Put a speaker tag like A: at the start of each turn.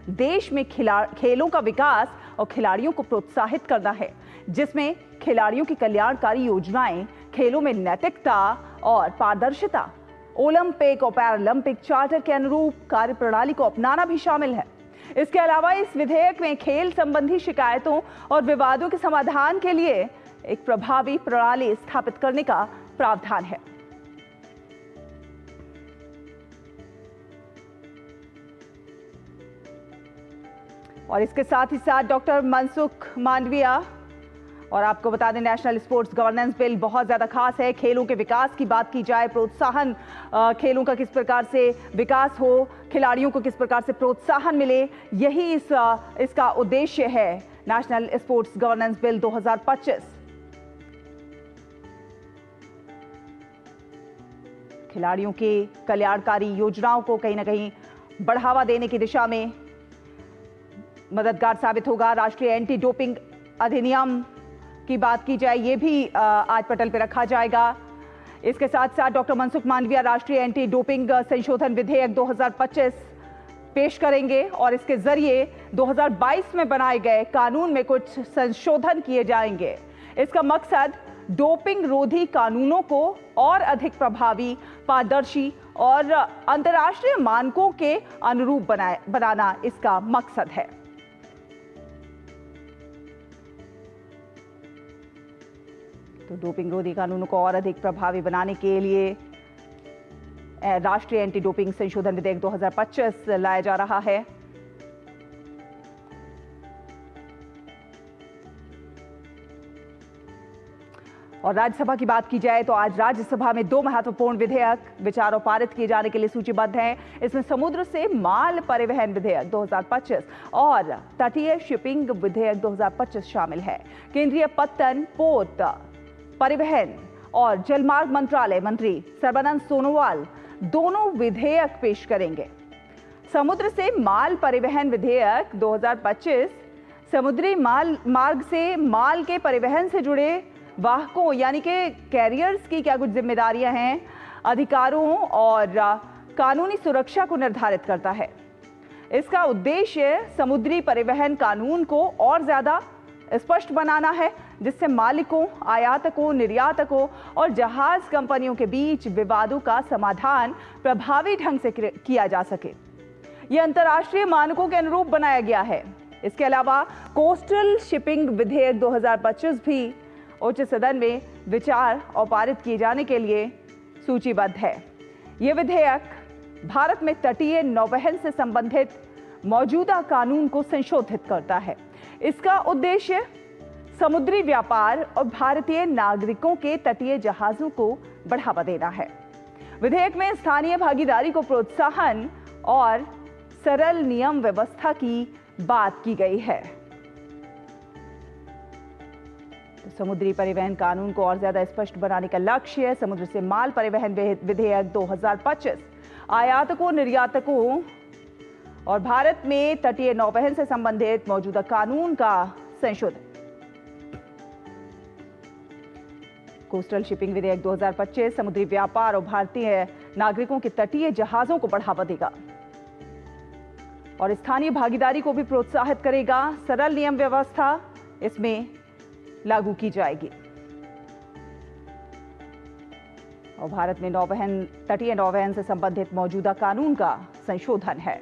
A: देश में खेलों का विकास और खिलाड़ियों को प्रोत्साहित करना है, जिसमें खिलाड़ियों की कल्याणकारी योजनाएं, खेलों में नैतिकता और पारदर्शिता, ओलंपिक और पैरालंपिक चार्टर के अनुरूप कार्यप्रणाली को अपनाना भी शामिल है। इसके अलावा इस विधेयक में खेल संबंधी शिकायतों और विवादों के समाधान के लिए एक प्रभावी प्रणाली स्थापित करने का प्रावधान है। और इसके साथ ही साथ डॉक्टर मनसुख मांडविया, और आपको बता दें नेशनल स्पोर्ट्स गवर्नेंस बिल बहुत ज़्यादा खास है। खेलों के विकास की बात की जाए, प्रोत्साहन, खेलों का किस प्रकार से विकास हो, खिलाड़ियों को किस प्रकार से प्रोत्साहन मिले, यही इसका उद्देश्य है नेशनल स्पोर्ट्स गवर्नेंस बिल 2025। खिलाड़ियों के कल्याणकारी योजनाओं को कहीं ना कहीं बढ़ावा देने की दिशा में मददगार साबित होगा। राष्ट्रीय एंटी डोपिंग अधिनियम की बात की जाए, ये भी आज पटल पर रखा जाएगा। इसके साथ साथ डॉक्टर मनसुख मांडविया राष्ट्रीय एंटी डोपिंग संशोधन विधेयक 2025 पेश करेंगे और इसके जरिए 2022 में बनाए गए कानून में कुछ संशोधन किए जाएंगे। इसका मकसद डोपिंग रोधी कानूनों को और अधिक प्रभावी, पारदर्शी और अंतर्राष्ट्रीय मानकों के अनुरूप बनाना इसका मकसद है। तो डोपिंग रोधी कानूनों को और अधिक प्रभावी बनाने के लिए राष्ट्रीय एंटी डोपिंग संशोधन विधेयक 2025 लाया जा रहा है। और राज्यसभा की बात की जाए तो आज राज्यसभा में 2 महत्वपूर्ण विधेयक विचार और पारित किए जाने के लिए सूचीबद्ध हैं। इसमें समुद्र से माल परिवहन विधेयक 2025 और तटीय शिपिंग विधेयक 2025 शामिल है। केंद्रीय पत्तन, पोत, परिवहन और जलमार्ग मंत्रालय मंत्री सर्बानंद सोनोवाल दोनों विधेयक पेश करेंगे। समुद्र से माल परिवहन विधेयक 2025 समुद्री मार्ग से माल के परिवहन से जुड़े वाहकों यानी कि कैरियर्स की क्या कुछ जिम्मेदारियां हैं, अधिकारों और कानूनी सुरक्षा को निर्धारित करता है। इसका उद्देश्य समुद्री परिवहन कानून को और ज्यादा स्पष्ट बनाना है, जिससे मालिकों, आयातकों, निर्यातकों और जहाज कंपनियों के बीच विवादों का समाधान प्रभावी ढंग से किया जा सके। यह अंतर्राष्ट्रीय मानकों के अनुरूप बनाया गया है। इसके अलावा कोस्टल शिपिंग विधेयक 2025 भी उच्च सदन में विचार और पारित किए जाने के लिए सूचीबद्ध है। यह विधेयक भारत में तटीय नौवहन से संबंधित मौजूदा कानून को संशोधित करता है। इसका उद्देश्य समुद्री व्यापार और भारतीय नागरिकों के तटीय जहाजों को बढ़ावा देना है। विधेयक में स्थानीय भागीदारी को प्रोत्साहन और सरल नियम व्यवस्था की बात की गई है। तो समुद्री परिवहन कानून को और ज्यादा स्पष्ट बनाने का लक्ष्य है। समुद्र से माल परिवहन विधेयक 2025 आयातकों, निर्यातकों और भारत में तटीय नौवहन से संबंधित मौजूदा कानून का संशोधन। कोस्टल शिपिंग विधेयक 2025 समुद्री व्यापार और भारतीय नागरिकों के तटीय जहाजों को बढ़ावा देगा और स्थानीय भागीदारी को भी प्रोत्साहित करेगा। सरल नियम व्यवस्था इसमें लागू की जाएगी और भारत में तटीय नौवहन से संबंधित मौजूदा कानून का संशोधन है।